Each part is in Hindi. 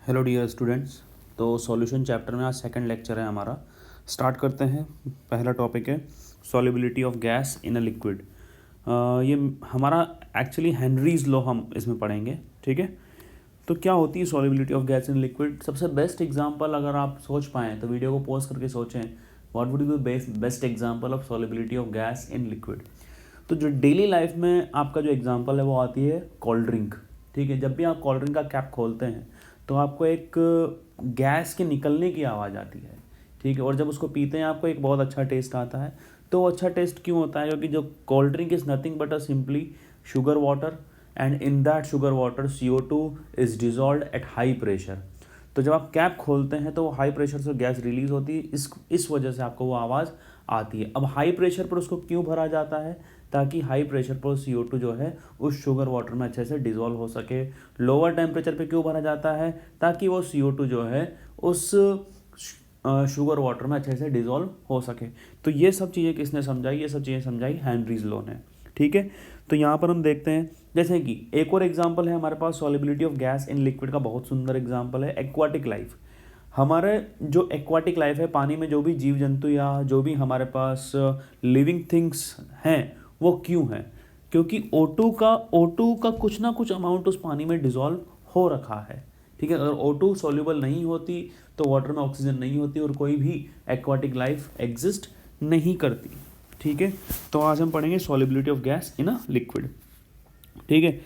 Hello dear students. तो सॉल्यूशन चैप्टर में आज सेकंड लेक्चर है हमारा। स्टार्ट करते हैं। पहला टॉपिक है solubility of gas in a liquid. ये हमारा एक्चुअली हेनरीज लॉ हम इसमें पढ़ेंगे, ठीक है। तो क्या होती है solubility of gas in liquid? सबसे बेस्ट एग्जांपल अगर आप सोच पाएँ तो वीडियो को पॉज करके सोचें, what would be the best example of solubility of gas in liquid. तो जो डेली लाइफ में आपका जो एग्जांपल है वो आती है कोल्ड ड्रिंक, ठीक है। जब भी आप कोल्ड ड्रिंक का कैप खोलते हैं तो आपको एक गैस के निकलने की आवाज़ आती है, ठीक है। और जब उसको पीते हैं आपको एक बहुत अच्छा टेस्ट आता है। तो वो अच्छा टेस्ट क्यों होता है? क्योंकि जो cold drink is nothing but a simply sugar water, and in that sugar water CO2 is dissolve at high pressure. तो जब आप कैप खोलते हैं तो वो हाई प्रेशर से गैस रिलीज होती है, इस वजह से आपको वो आवाज़ आती है। अब हाई प्रेशर पर उसको क्यों भरा जाता है? ताकि हाई प्रेशर पर CO2 जो है उस शुगर वाटर में अच्छे से डिज़ोल्व हो सके। लोअर टेम्परेचर पे क्यों भरा जाता है? ताकि वो CO2 जो है उस शुगर वाटर में अच्छे से डिज़ोल्व हो सके। तो ये सब चीज़ें किसने समझाई? ये सब चीज़ें समझाई हेनरीज लॉ ने, ठीक है। तो यहाँ पर हम देखते हैं, जैसे कि एक और एग्जाम्पल है हमारे पास solubility of gas in liquid का, बहुत सुंदर एग्जाम्पल है एक्वाटिक लाइफ। हमारे जो एक्वाटिक लाइफ है, पानी में जो भी जीव जंतु या जो भी हमारे पास लिविंग थिंग्स हैं वो क्यों हैं? क्योंकि O2 का कुछ ना कुछ अमाउंट उस पानी में डिज़ोल्व हो रखा है, ठीक है। अगर O2 सॉल्युबल नहीं होती तो वाटर में ऑक्सीजन नहीं होती और कोई भी एक्वाटिक लाइफ एग्जिस्ट नहीं करती, ठीक है। तो आज हम पढ़ेंगे solubility of gas in a liquid, ठीक है।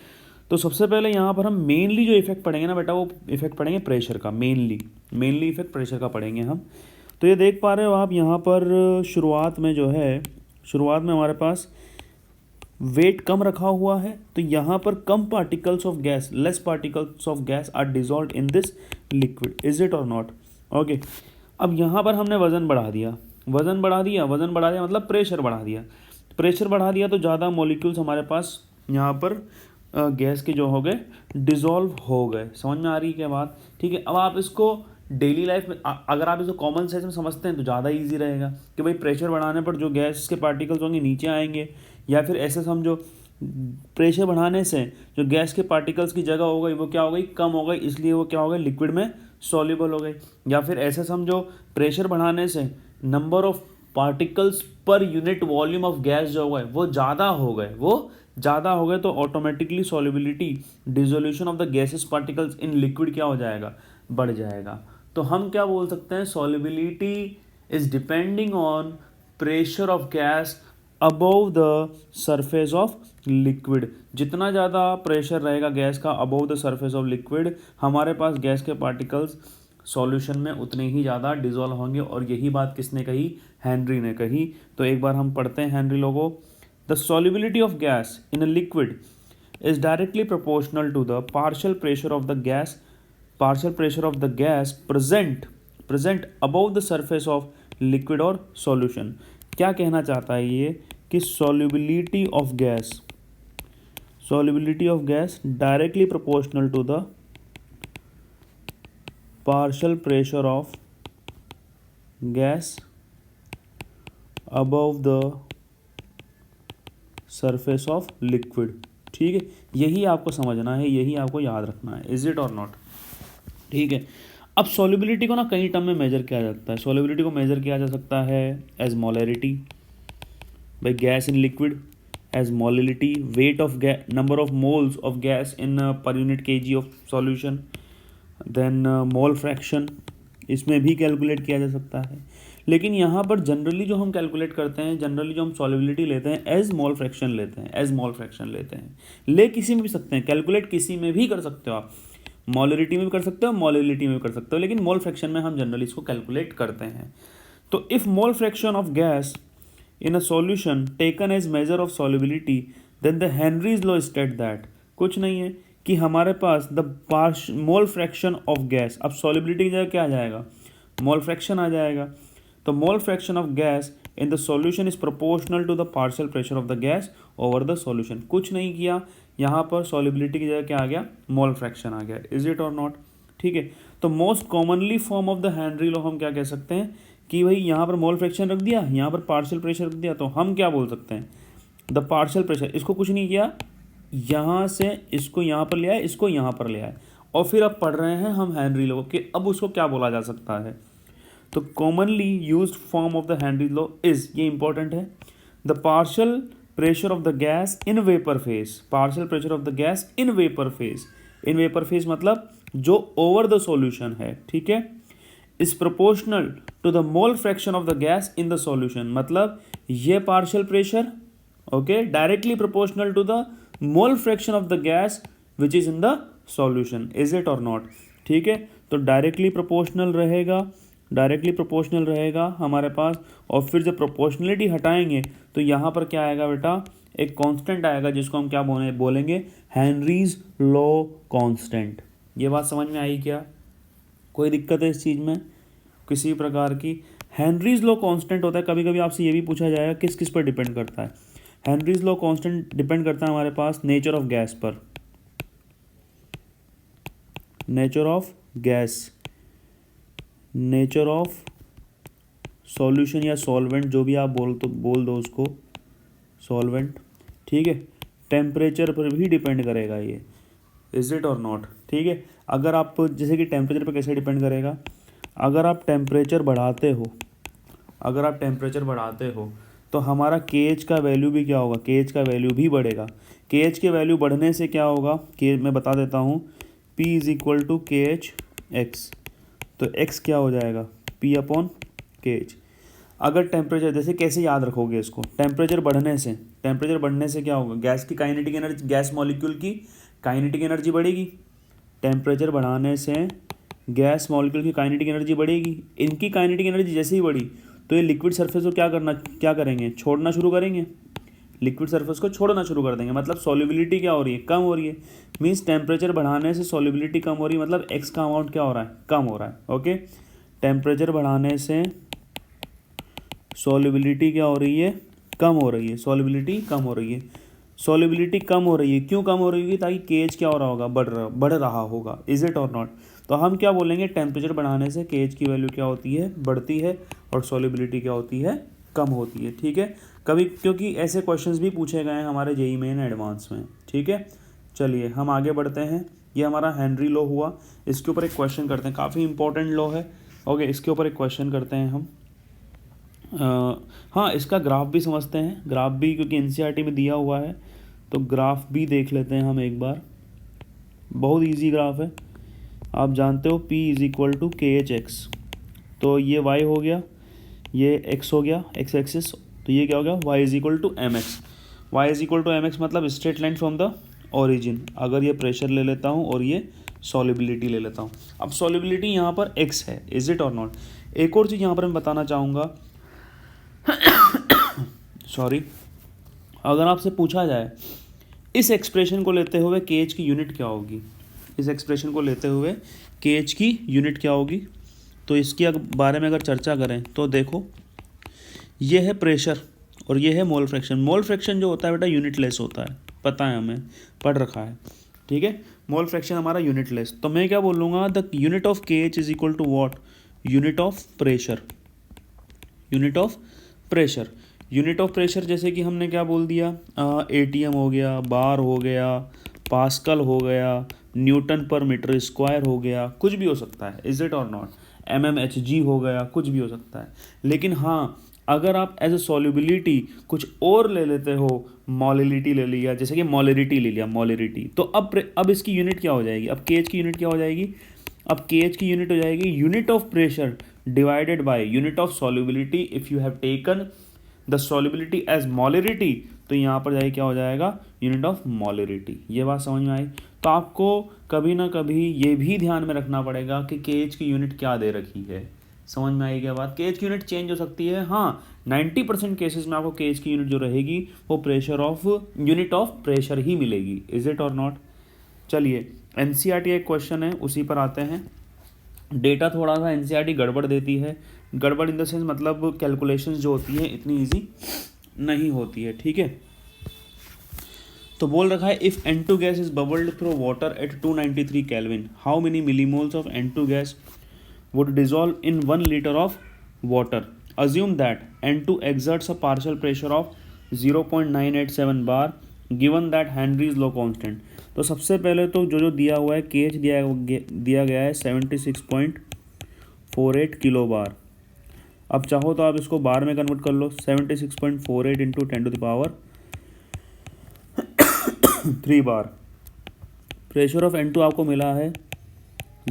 तो सबसे पहले यहाँ पर हम मेनली जो इफेक्ट पढ़ेंगे ना बेटा, वो इफेक्ट पढ़ेंगे प्रेशर का। मेनली इफेक्ट प्रेशर का पढ़ेंगे हम। तो ये देख पा रहे हो आप यहाँ पर शुरुआत में हमारे पास वेट कम रखा हुआ है, तो यहाँ पर कम particles of gas, less particles of gas are dissolve in this liquid, is it और नॉट? ओके। अब यहाँ पर हमने वज़न बढ़ा दिया मतलब प्रेशर बढ़ा दिया तो ज़्यादा मॉलिक्यूल्स हमारे पास यहाँ पर गैस के जो हो गए डिज़ोल्व हो गए। समझ में आ रही है क्या बात? ठीक है। अब आप इसको डेली लाइफ में अगर आप इसको कॉमन सेंस में समझते हैं तो ज़्यादा इजी रहेगा कि भाई प्रेशर बढ़ाने पर जो गैस के पार्टिकल्स होंगे नीचे आएंगे, या फिर ऐसे समझो प्रेशर बढ़ाने से जो गैस के पार्टिकल्स की जगह हो गई वो क्या हो गई? कम हो गई, इसलिए वो क्या हो गई? लिक्विड में सॉल्युबल हो गई। या फिर ऐसे समझो प्रेशर बढ़ाने से number of particles per unit volume of gas जो हो गए वो ज़्यादा हो गए, तो automatically solubility, dissolution of the gases particles in liquid क्या हो जाएगा? बढ़ जाएगा। तो हम क्या बोल सकते हैं? Solubility is depending on pressure of gas above the surface of liquid. जितना ज़्यादा प्रेशर रहेगा गैस का above the surface of liquid, हमारे पास गैस के पार्टिकल्स सॉल्यूशन में उतने ही ज़्यादा डिजोल्व होंगे। और यही बात किसने कही? हेनरी ने कही। तो एक बार हम पढ़ते हैं हेनरी लॉ को। The solubility of gas in a liquid is directly proportional to the partial pressure of the gas present above the surface of liquid or solution। क्या कहना चाहता है ये कि solubility of gas directly proportional to the partial pressure of gas above the surface of liquid, ठीक है। यही आपको समझना है, यही आपको याद रखना है, इज इट और नॉट? ठीक है। अब सॉल्युबिलिटी को ना कई टर्म में मेजर किया जाता है। सॉल्युबिलिटी को मेजर किया जा सकता है as molarity by gas in liquid, as molality weight of number of moles of gas in per unit kg of solution, then mole fraction, इसमें भी कैलकुलेट किया जा सकता है। लेकिन यहाँ पर जनरली जो हम कैलकुलेट करते हैं, जनरली जो हम सॉल्युबिलिटी लेते हैं एज मोल फ्रैक्शन लेते हैं। ले किसी में भी सकते हैं, कैलकुलेट किसी में भी कर सकते हो आप, मोलरिटी में भी कर सकते हो, मोलिलिटी में भी कर सकते हो, लेकिन मोल फ्रैक्शन में हम जनरली इसको कैलकुलेट करते हैं। तो if mole fraction of gas in a solution taken as measure of solubility, then the Henry's law state that, कुछ नहीं है कि हमारे पास the mole fraction of gas, अब सॉल्युबिलिटी की जगह क्या आ जाएगा? मोल फ्रैक्शन आ जाएगा। तो mole fraction of gas in the solution is proportional to the partial pressure of the gas over the solution. कुछ नहीं किया, यहाँ पर सॉल्युबिलिटी की जगह क्या आ गया? मोल फ्रैक्शन आ गया, इज इट और नॉट? ठीक है। तो most commonly form of the Henry law हम क्या कह सकते हैं कि भाई यहाँ पर मोल फ्रैक्शन रख दिया, यहाँ पर पार्शियल प्रेशर रख दिया, तो हम क्या बोल सकते हैं? द पार्शियल प्रेशर, इसको कुछ नहीं किया, यहाँ से इसको यहाँ पर ले आए, इसको यहाँ पर ले आए, और फिर अब पढ़ रहे हैं हम हेनरी लॉ कि अब उसको क्या बोला जा सकता है। तो commonly used form of the Henry law is, ये इंपॉर्टेंट है, the partial pressure of the gas in vapour phase, partial pressure of the gas in vapour phase, in vapour phase मतलब जो ओवर द सॉल्यूशन है, ठीक है, is proportional to the mole fraction of the gas in the solution, मतलब ये partial pressure okay directly proportional to the mole fraction of the gas which is in the solution, is it और नॉट, ठीक है। तो डायरेक्टली प्रोपोर्शनल रहेगा, डायरेक्टली प्रोपोर्शनल रहेगा हमारे पास, और फिर जब प्रोपोर्शनलिटी हटाएंगे तो यहाँ पर क्या आएगा बेटा, एक कांस्टेंट आएगा जिसको हम क्या बोलेंगे, हेनरीज लॉ कांस्टेंट। ये बात समझ में आई क्या, कोई दिक्कत है इस चीज़ में किसी प्रकार की? हेनरीज लॉ कांस्टेंट होता है, कभी कभी आपसे ये भी पूछा जाएगा किस किस पर डिपेंड करता है। हेनरीज लॉ कांस्टेंट डिपेंड करता है हमारे पास नेचर ऑफ गैस पर, nature of gas, nature of solution या सॉल्वेंट, जो भी आप बोल दो उसको, सॉल्वेंट, ठीक है। टेम्परेचर पर भी डिपेंड करेगा ये, इज इट और नॉट, ठीक है। अगर आप जैसे कि टेम्परेचर पर कैसे डिपेंड करेगा, अगर आप टेम्परेचर बढ़ाते हो, अगर आप टेम्परेचर बढ़ाते हो तो हमारा केएच का वैल्यू भी क्या होगा, केएच का वैल्यू भी बढ़ेगा। केएच के वैल्यू बढ़ने से क्या होगा, के मैं बता देता हूँ, P इज इक्वल टू के एच एक्स, तो x क्या हो जाएगा, P अपॉन के एच। अगर टेम्परेचर, जैसे कैसे याद रखोगे इसको, टेम्परेचर बढ़ने से, टेम्परेचर बढ़ने से क्या होगा, गैस की काइनेटिक एनर्जी, गैस मॉलिक्यूल की काइनेटिक एनर्जी बढ़ेगी, टेम्परेचर बढ़ाने से गैस मॉलिक्यूल की काइनेटिक एनर्जी बढ़ेगी। इनकी काइनेटिक एनर्जी जैसे ही बढ़ी तो ये लिक्विड सरफेस को क्या करेंगे, छोड़ना शुरू करेंगे, लिक्विड सरफेस को छोड़ना शुरू कर देंगे, मतलब सॉल्युबिलिटी क्या हो रही है, कम हो रही है। मीन्स टेम्परेचर बढ़ाने से सॉल्युबिलिटी कम हो रही है, मतलब एक्स का अमाउंट क्या हो रहा है, कम हो रहा है, ओके। टेम्परेचर बढ़ाने से सॉल्युबिलिटी क्या हो रही है, कम हो रही है, सॉल्युबिलिटी कम हो रही है, सॉल्युबिलिटी कम हो रही है, क्यों कम हो रही होगी, ताकि केएच क्या हो रहा होगा, बढ़ रहा होगा, इज इट और नॉट। तो हम क्या बोलेंगे, टेम्परेचर बढ़ाने से केएच की वैल्यू क्या होती है, बढ़ती है, और सॉल्युबिलिटी क्या होती है, कम होती है, ठीक है। कभी, क्योंकि ऐसे क्वेश्चंस भी पूछे गए हैं हमारे जेईई मेन एडवांस में, ठीक है। चलिए हम आगे बढ़ते हैं, ये हमारा हेनरी लॉ हुआ, इसके ऊपर एक क्वेश्चन करते हैं, काफ़ी इंपॉर्टेंट लॉ है, ओके। इसके ऊपर एक क्वेश्चन करते हैं हम, हाँ इसका ग्राफ भी समझते हैं, ग्राफ भी क्योंकि एनसीईआरटी में दिया हुआ है, तो ग्राफ भी देख लेते हैं हम एक बार, बहुत इजी ग्राफ है। आप जानते हो P इज इक्वल टू के एच एक्स, तो ये y हो गया, ये x हो गया, x एक्सिस, तो ये क्या हो गया, y is equal to m x, y is equal to m x मतलब straight line from the origin. अगर ये प्रेशर ले लेता हूँ और ये सॉल्युबिलिटी ले लेता हूँ, अब सॉल्युबिलिटी यहाँ पर x है, इज इट और नॉट। एक और चीज़ यहाँ पर मैं बताना चाहूँगा, सॉरी, अगर आपसे पूछा जाए इस एक्सप्रेशन को लेते हुए केएच की यूनिट क्या होगी, इस एक्सप्रेशन को लेते हुए केएच की यूनिट क्या होगी, तो इसके बारे में अगर चर्चा करें तो देखो, ये है प्रेशर और ये है मोल फ्रैक्शन। मोल फ्रैक्शन जो होता है बेटा यूनिटलेस होता है, पता है हमें, पढ़ रखा है, ठीक है। मोल फ्रैक्शन हमारा यूनिटलेस, तो मैं क्या बोलूँगा, the unit of KH is equal to what, unit of pressure, unit of pressure, unit of pressure जैसे कि हमने क्या बोल दिया, एटीएम हो गया, बार हो गया, पास्कल हो गया, न्यूटन पर मीटर स्क्वायर हो गया, कुछ भी हो सकता है, इज इट और नॉट, mmHg हो गया, कुछ भी हो सकता है। लेकिन हाँ अगर आप एज ए सॉल्युबिलिटी कुछ और ले लेते हो, मोलिलिटी ले लिया, जैसे कि मोलरिटी ले लिया, मोलरिटी, तो अब इसकी यूनिट क्या हो जाएगी, अब केएच की यूनिट क्या हो जाएगी, अब केएच की यूनिट हो जाएगी unit of pressure divided by unit of solubility. If you have taken the solubility as molarity, तो यहाँ पर जाए क्या हो जाएगा, यूनिट ऑफ मोलरिटी। ये बात समझ में आई। तो आपको कभी ना कभी ये भी ध्यान में रखना पड़ेगा कि केएच की यूनिट क्या दे रखी है। समझ में आई क्या बात, केएच की यूनिट चेंज हो सकती है, हाँ 90% केसेस में आपको केएच की यूनिट जो रहेगी वो pressure of, unit of pressure ही मिलेगी, इज इट और नॉट। चलिए एनसीईआरटी एक क्वेश्चन है, उसी पर आते हैं। डेटा थोड़ा सा एनसीईआरटी गड़बड़ देती है, गड़बड़ इन द सेंस मतलब कैलकुलेशंस जो होती है इतनी इजी नहीं होती है, ठीक है। तो बोल रखा है if N2 gas is bubbled through water at 293 kelvin, how many millimoles of N2 gas would dissolve in 1 liter of water. Assume that N2 exerts a partial pressure of 0.987 bar given that Henry's law constant. तो सबसे पहले तो जो दिया हुआ है के एच दिया गया है 76.48 किलो बार। अब चाहो तो आप इसको बार में कन्वर्ट कर लो, 76.48 into 10⁻³ bar. Pressure of N2 आपको मिला है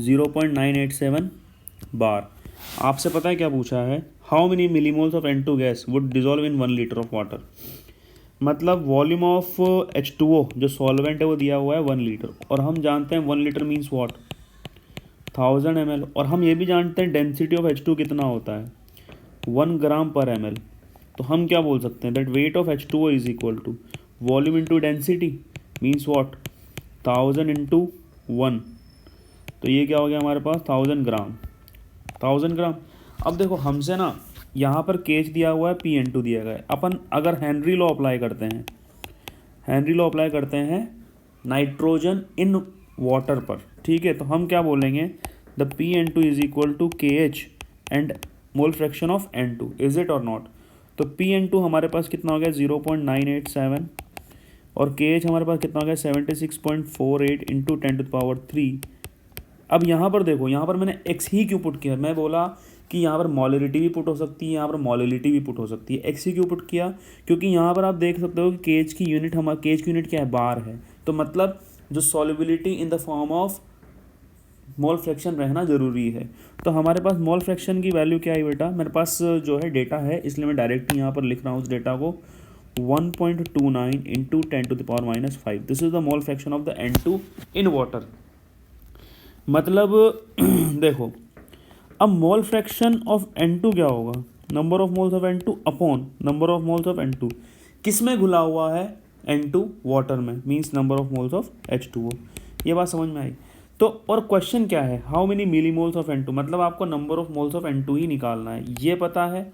0.987 बार। आपसे पता है क्या पूछा है, how many millimoles of N2 gas would dissolve in 1 litre of water. मतलब वॉल्यूम ऑफ H2O जो सॉल्वेंट है वो दिया हुआ है 1 लीटर, और हम जानते हैं 1 लीटर मीन्स व्हाट 1000 ml, और हम ये भी जानते हैं डेंसिटी ऑफ H2 कितना होता है 1 ग्राम पर ml। तो हम क्या बोल सकते हैं, that weight of H2O is equal to volume into density means what 1000 into 1। तो ये क्या हो गया हमारे पास 1000 ग्राम। अब देखो हमसे ना यहाँ पर केज दिया हुआ है, PN2 दिया गया है। अपन अगर हेनरी लॉ अप्लाई करते हैं नाइट्रोजन इन वाटर पर, ठीक है, तो हम क्या बोलेंगे, the PN2 is equal to KH and mole fraction of N2, is it और नॉट। तो PN2 हमारे पास कितना हो गया 0.987 और KH हमारे पास कितना हो गया 76.48 इंटू 10⁻³ अब यहाँ पर देखो, यहाँ पर मैंने x ही क्यों पुट किया, मैं बोला कि यहाँ पर मॉलरिटी भी पुट हो सकती है, यहाँ पर मॉलिलिटी भी पुट हो सकती है। x ही क्यों पुट किया, क्योंकि यहाँ पर आप देख सकते हो कि केज की यूनिट क्या है, बार है। तो मतलब जो solubility in the form of mole fraction रहना ज़रूरी है। तो हमारे पास मोल फ्रैक्शन की वैल्यू क्या है बेटा, मेरे पास जो है डेटा है, इसलिए मैं डायरेक्ट यहाँ पर लिख रहा हूँ उस डेटा को 1.29 into 10⁻⁵। This is the mole fraction of the N2 in water. मतलब देखो अब मोल फ्रैक्शन ऑफ N2 क्या होगा, number of moles of N2 upon number of moles of N2। किस में घुला हुआ है N2, वाटर में, means number of moles of H2O। ये बात समझ में आई। तो और क्वेश्चन क्या है, how many millimoles of N2, मतलब आपको number of moles of N2 ही निकालना है। ये पता है,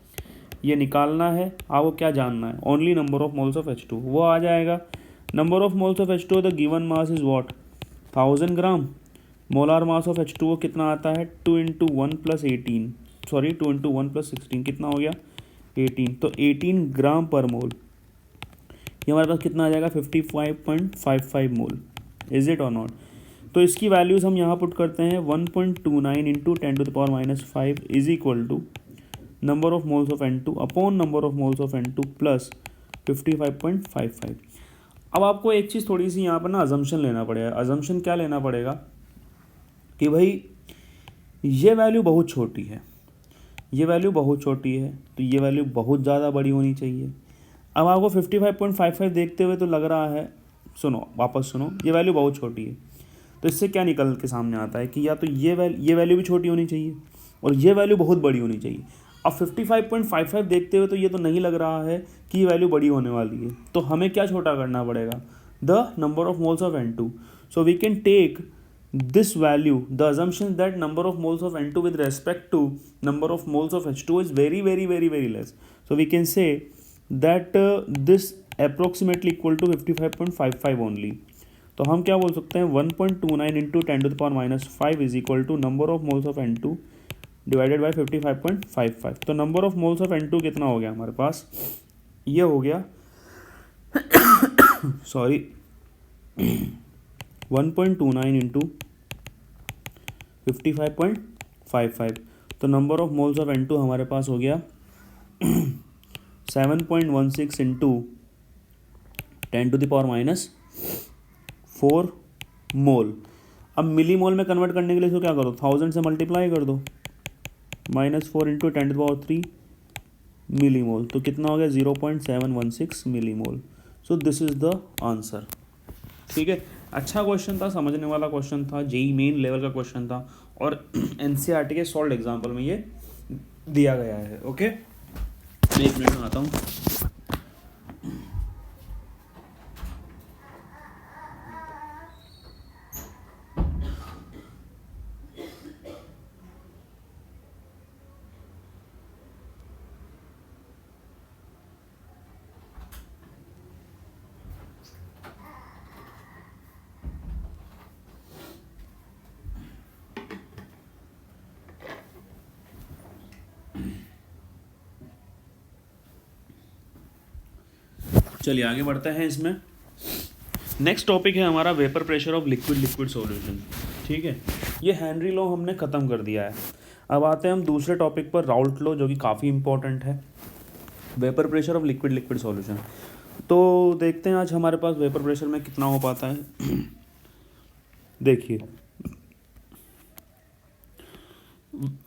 ये निकालना है, आपको क्या जानना है, only number of moles of H2, वो आ जाएगा। Number of moles of H2 the given mass is what 1000 gram. Molar mass of H2O कितना आता है 2 into 1 plus 18, sorry 2 into 1 plus 16, कितना हो गया 18। तो 18 ग्राम पर मोल, ये हमारे पास कितना आ जाएगा 55.55 मोल, इज इट और नॉट। तो इसकी वैल्यूज़ हम यहाँ पुट करते हैं 1.29 into 10⁻⁵ is equal to number of moles of N2 upon number of moles of N2 plus 55.55। अब आपको एक चीज़ थोड़ी सी यहाँ पर ना अजम्पशन लेना पड़ेगा। अजम्पशन क्या लेना पड़ेगा कि भाई ये वैल्यू बहुत छोटी है, ये वैल्यू बहुत छोटी है, तो ये वैल्यू बहुत ज़्यादा बड़ी होनी चाहिए। अब आपको 55.55 देखते हुए तो लग रहा है, सुनो वापस सुनो, ये वैल्यू बहुत छोटी है, तो इससे क्या निकल के सामने आता है कि या तो ये वैल्यू भी छोटी होनी चाहिए और ये वैल्यू बहुत बड़ी होनी चाहिए। अब 55.55 देखते हुए तो ये तो नहीं लग रहा है कि ये वैल्यू बड़ी होने वाली है, तो हमें क्या छोटा करना पड़ेगा, the number of moles of N2। So we can take this value, the assumption that number of moles of N2 with respect to number of moles of H2 is very less. So we can say that this approximately equal to 55.55 only. तो हम क्या बोल सकते हैं 1.29 into 10⁻⁵ is equal to number of moles of N2 divided by 55.55। तो number of moles of N2 कितना हो गया हमारे पास, ये हो गया सॉरी 1.29 इंटू 55.55। तो number of moles of N2 हमारे पास हो गया 7.16 इंटू 10⁻⁴ मोल। अब मिली मोल में कन्वर्ट करने के लिए इसको क्या करो, 1000 से मल्टीप्लाई कर दो, -4 इंटू 10⁻³ मिली मोल। तो कितना हो गया 0.716 millimole. So this is the answer. ठीक है, अच्छा क्वेश्चन था, समझने वाला क्वेश्चन था, जेई मेन लेवल का क्वेश्चन था, और एनसीईआरटी के सॉल्व एग्जाम्पल में ये दिया गया है। ओके, मैं 1 मिनट में आता हूँ। चलिए आगे बढ़ते हैं इसमें। नेक्स्ट टॉपिक है हमारा vapour pressure of liquid liquid solution. ठीक है, ये हेनरी लॉ हमने ख़त्म कर दिया है। अब आते हैं हम दूसरे टॉपिक पर, राउल्ट लॉ, जो कि काफ़ी इंपॉर्टेंट है, vapour pressure of liquid liquid solution. तो देखते हैं आज हमारे पास वेपर प्रेशर में कितना हो पाता है। देखिए,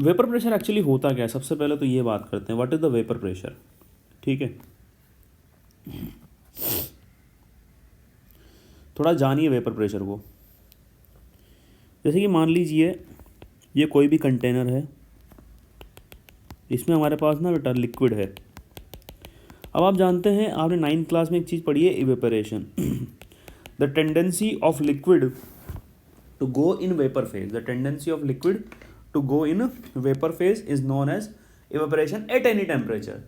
वेपर प्रेशर एक्चुअली होता क्या है, सबसे पहले तो ये बात करते हैं, what is the vapour pressure. ठीक है, थोड़ा जानिए वेपर प्रेशर को। जैसे कि मान लीजिए ये कोई भी कंटेनर है, इसमें हमारे पास ना बेटा लिक्विड है। अब आप जानते हैं, आपने 9th क्लास में एक चीज़ पढ़ी है, evaporation. The tendency of liquid to go in vapour phase, the tendency of liquid to go in vapour phase is known as evaporation at any temperature.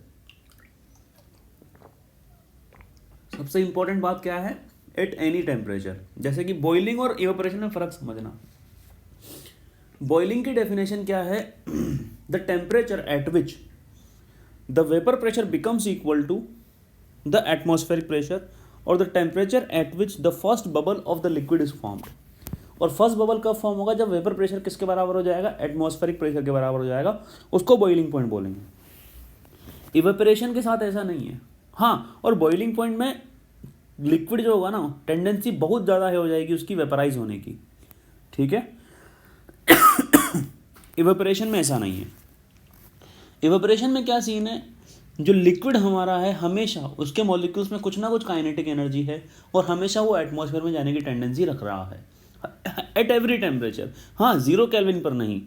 सबसे इंपॉर्टेंट बात क्या है, एट एनी टेम्परेचर। जैसे कि बॉइलिंग और इवेपोरेशन में फ़र्क समझना। बॉइलिंग की डेफिनेशन क्या है, the temperature at which the vapour pressure becomes equal to the atmospheric pressure और the temperature at which the first bubble of the liquid is formed. और फर्स्ट बबल कब फॉर्म होगा, जब वेपर प्रेशर किसके बराबर हो जाएगा, एटमॉस्फेरिक प्रेशर के बराबर हो जाएगा, उसको बॉइलिंग पॉइंट बोलेंगे। इवेपोरेशन के साथ ऐसा नहीं है। हाँ, और बॉइलिंग पॉइंट में लिक्विड जो होगा ना, टेंडेंसी बहुत ज़्यादा हो जाएगी उसकी वेपराइज होने की। ठीक है, इवेपोरेशन में ऐसा नहीं है। इवेपोरेशन में क्या सीन है, जो लिक्विड हमारा है हमेशा उसके मॉलिक्यूल्स में कुछ ना कुछ काइनेटिक एनर्जी है और हमेशा वो एटमॉस्फेयर में जाने की टेंडेंसी रख रहा है एट एवरी टेम्परेचर। हाँ, 0 केल्विन पर नहीं,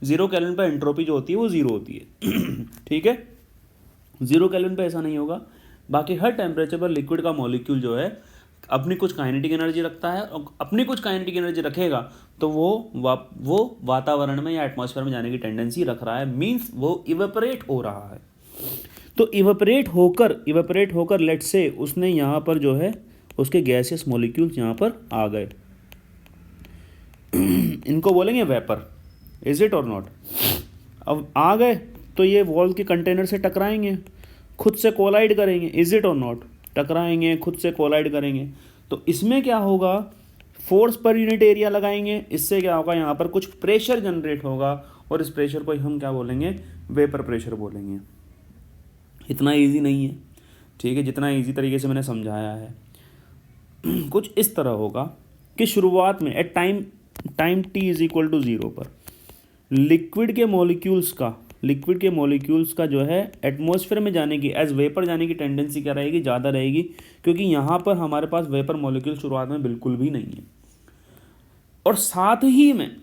0 केल्विन पर एंट्रोपी जो होती है वो 0 होती है। ठीक है, 0 केल्विन पर ऐसा नहीं होगा। बाकी हर टेम्परेचर पर लिक्विड का मॉलिक्यूल जो है अपनी कुछ काइनेटिक एनर्जी रखता है, और अपनी कुछ काइनेटिक एनर्जी रखेगा तो वो वातावरण में या एटमॉस्फेयर में जाने की टेंडेंसी रख रहा है, मींस वो इवेपोरेट हो रहा है। तो इवेपोरेट होकर लेट से उसने यहाँ पर जो है उसके गैसियस मॉलिक्यूल्स यहाँ पर आ गए, इनको बोलेंगे वेपर। इज इट और नॉट? अब आ गए तो ये वॉल के कंटेनर से टकराएंगे, खुद से कोलाइड करेंगे। इज इट और नॉट? टकराएंगे, खुद से कोलाइड करेंगे। तो इसमें क्या होगा, फोर्स पर यूनिट एरिया लगाएंगे, इससे क्या होगा, यहाँ पर कुछ प्रेशर जनरेट होगा और इस प्रेशर को हम क्या बोलेंगे, वेपर प्रेशर बोलेंगे। इतना इजी नहीं है, ठीक है, जितना इजी तरीके से मैंने समझाया है। कुछ इस तरह होगा कि शुरुआत में at time T is equal to 0 पर लिक्विड के मॉलिक्यूल्स का जो है एटमॉस्फेयर में जाने की, एज वेपर जाने की टेंडेंसी क्या रहेगी, ज़्यादा रहेगी, क्योंकि यहाँ पर हमारे पास वेपर मॉलिक्यूल शुरुआत में बिल्कुल भी नहीं है। और साथ ही में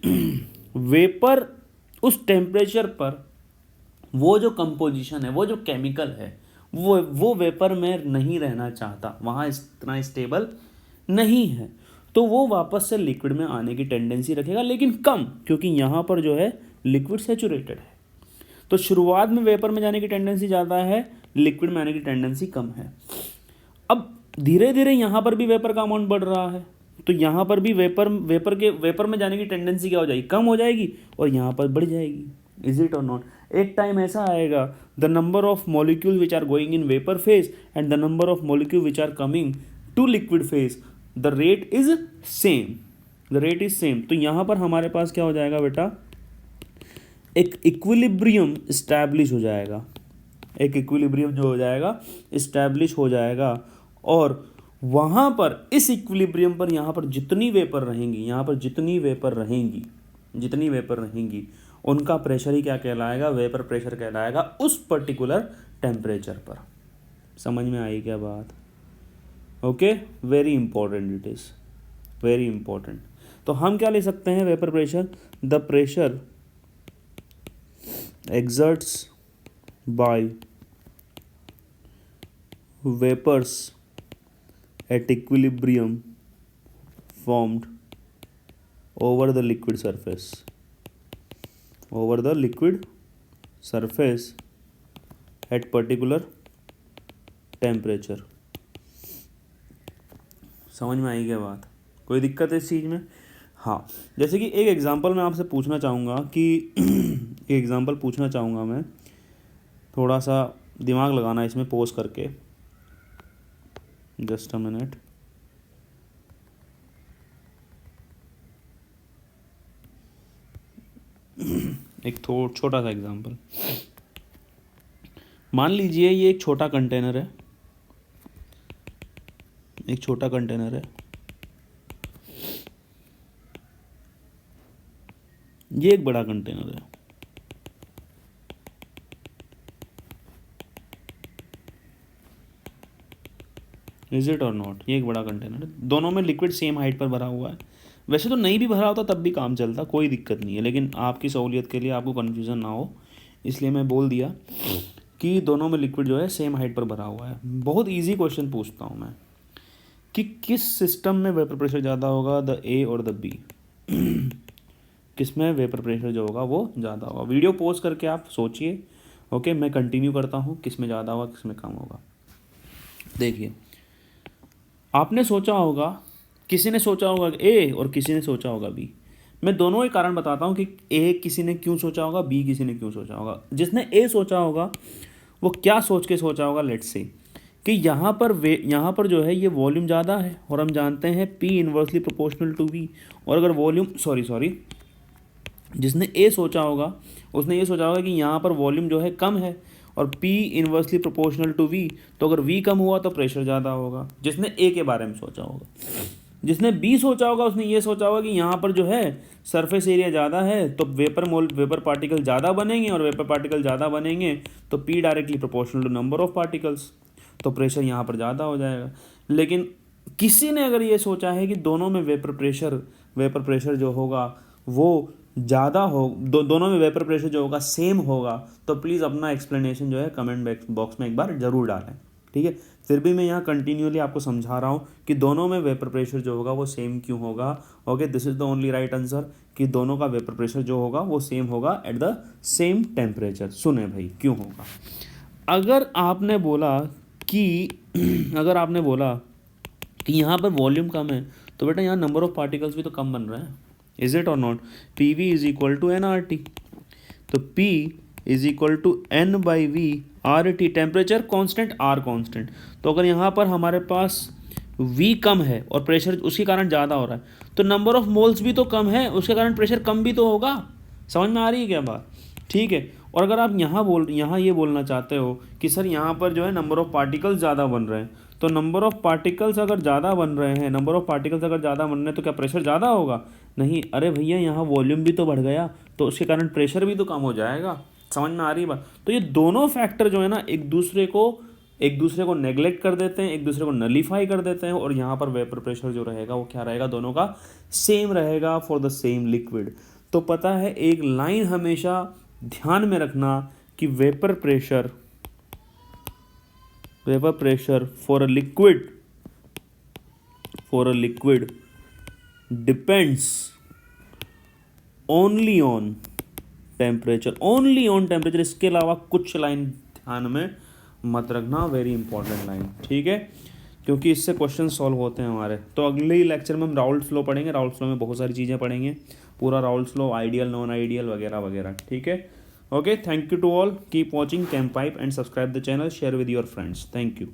वेपर उस टेम्परेचर पर वो जो कंपोजिशन है, वो जो केमिकल है, वो वेपर में नहीं रहना चाहता, वहाँ इतना स्टेबल नहीं है, तो वो वापस से लिक्विड में आने की टेंडेंसी रखेगा, लेकिन कम, क्योंकि यहाँ पर जो है लिक्विड सैचुरेटेड है। तो शुरुआत में वेपर में जाने की टेंडेंसी ज़्यादा है, लिक्विड में आने की टेंडेंसी कम है। अब धीरे धीरे यहाँ पर भी वेपर का अमाउंट बढ़ रहा है, तो यहाँ पर भी वेपर में जाने की टेंडेंसी क्या हो जाएगी, कम हो जाएगी, और यहाँ पर बढ़ जाएगी। इज इट और नॉट? एक टाइम ऐसा आएगा, the number of molecule which are going in vapour phase and the number of molecule which are coming to liquid phase, the rate is same. तो यहाँ पर हमारे पास क्या हो जाएगा बेटा, एक इक्विलिब्रियम इस्टेब्लिश हो जाएगा, एक इक्विलिब्रियम जो हो जाएगा इस्टेब्लिश हो जाएगा। और वहाँ पर इस इक्विलिब्रियम पर यहाँ पर जितनी वेपर रहेंगी उनका प्रेशर ही क्या कहलाएगा, वेपर प्रेशर कहलाएगा उस पर्टिकुलर टेम्परेचर पर। समझ में आई क्या बात? Okay, very important, it is very important. तो हम क्या ले सकते हैं, vapour pressure, the pressure exerts by vapors at equilibrium formed over the liquid surface at particular temperature। समझ में आई क्या बात? कोई दिक्कत है इस चीज़ में? हाँ, जैसे कि एक एग्जांपल मैं आपसे पूछना चाहूँगा मैं, थोड़ा सा दिमाग लगाना इसमें, पॉज करके, जस्ट अ मिनट। एक छोटा सा एग्जांपल, मान लीजिए ये एक छोटा कंटेनर है, एक छोटा कंटेनर है, ये एक बड़ा कंटेनर है। इज इट और नॉट? ये एक बड़ा कंटेनर है, दोनों में लिक्विड सेम हाइट पर भरा हुआ है। वैसे तो नहीं भी भरा होता तब भी काम चलता, कोई दिक्कत नहीं है, लेकिन आपकी सहूलियत के लिए, आपको कन्फ्यूज़न ना हो इसलिए मैं बोल दिया कि दोनों में लिक्विड जो है सेम हाइट पर भरा हुआ है। बहुत ईजी क्वेश्चन पूछता हूँ मैं कि किस सिस्टम में वेपर प्रेशर ज़्यादा होगा, द ए और द बी? किस में वेपर प्रेशर जो होगा वो ज़्यादा होगा? वीडियो पॉज करके आप सोचिए। ओके, मैं कंटिन्यू करता हूँ, किस में ज़्यादा होगा, किस में कम होगा। देखिए, आपने सोचा होगा, किसी ने सोचा होगा ए और किसी ने सोचा होगा बी। मैं दोनों ही कारण बताता हूँ कि ए किसी ने क्यों सोचा होगा, बी किसी ने क्यों सोचा होगा। जिसने ए सोचा होगा वो क्या सोच के सोचा होगा, लेट्स से कि यहाँ पर जो है ये वॉल्यूम ज़्यादा है और हम जानते हैं P inversely proportional to V। और अगर वॉल्यूम सॉरी जिसने ए सोचा होगा उसने ये सोचा होगा कि यहाँ पर वॉल्यूम जो है कम है और P inversely proportional to V, तो अगर V कम हुआ तो प्रेशर ज़्यादा होगा, जिसने ए के बारे में सोचा होगा। जिसने बी सोचा होगा उसने ये सोचा होगा कि यहाँ पर जो है सरफेस एरिया ज़्यादा है तो वेपर पार्टिकल ज़्यादा बनेंगे, और वेपर पार्टिकल ज़्यादा बनेंगे तो P directly proportional to number of particles, तो प्रेशर यहाँ पर ज़्यादा हो जाएगा। लेकिन किसी ने अगर ये सोचा है कि दोनों में वेपर प्रेशर जो होगा वो ज़्यादा हो, दोनों में वेपर प्रेशर जो होगा सेम होगा, तो प्लीज़ अपना एक्सप्लेनेशन जो है कमेंट बॉक्स में एक बार ज़रूर डालें, ठीक है। फिर भी मैं यहाँ कंटिन्यूली आपको समझा रहा हूँ कि दोनों में वेपर प्रेशर जो होगा वो सेम क्यों होगा। Okay, this is the only right answer कि दोनों का वेपर प्रेशर जो होगा वो सेम होगा एट द सेम टेम्परेचर। सुने भाई क्यों होगा। अगर आपने बोला कि यहाँ पर वॉल्यूम कम है तो बेटा यहाँ नंबर ऑफ पार्टिकल्स भी तो कम बन रहे हैं। इज इट और not? PV is equal to NRT, तो P is equal to N by V RT, temperature constant, R constant. तो अगर यहाँ पर हमारे पास V कम है और प्रेशर उसके कारण ज़्यादा हो रहा है तो नंबर ऑफ मोल्स भी तो कम है, उसके कारण प्रेशर कम भी तो होगा। समझ में आ रही है क्या बात? ठीक है। और अगर आप यहाँ ये बोलना चाहते हो कि सर यहाँ पर जो है नंबर ऑफ पार्टिकल्स ज़्यादा बन रहे हैं, तो नंबर ऑफ पार्टिकल्स अगर ज़्यादा बन रहे हैं तो क्या प्रेशर ज़्यादा होगा? नहीं, अरे भैया यहाँ वॉल्यूम भी तो बढ़ गया तो उसके कारण प्रेशर भी तो कम हो जाएगा। समझ में आ रही बात? तो ये दोनों फैक्टर जो है ना एक दूसरे को नेग्लेक्ट कर देते हैं, एक दूसरे को नलीफाई कर देते हैं, और यहाँ पर वेपर प्रेशर जो रहेगा वो क्या रहेगा, दोनों का सेम रहेगा फॉर द सेम लिक्विड। तो पता है, एक लाइन हमेशा ध्यान में रखना कि vapour pressure for a liquid depends only on temperature. इसके अलावा कुछ लाइन ध्यान में मत रखना, वेरी इंपॉर्टेंट लाइन, ठीक है, क्योंकि इससे क्वेश्चन सॉल्व होते हैं हमारे। तो अगले ही लेक्चर में हम राउल्ट फ्लो पढ़ेंगे। राउल्ट फ्लो में बहुत सारी चीज़ें पढ़ेंगे, पूरा Raoult law, ideal, non ideal वगैरह वगैरह, ठीक है। Okay, thank you to all, keep watching Chem Pipe and subscribe the channel, share with your friends. Thank you.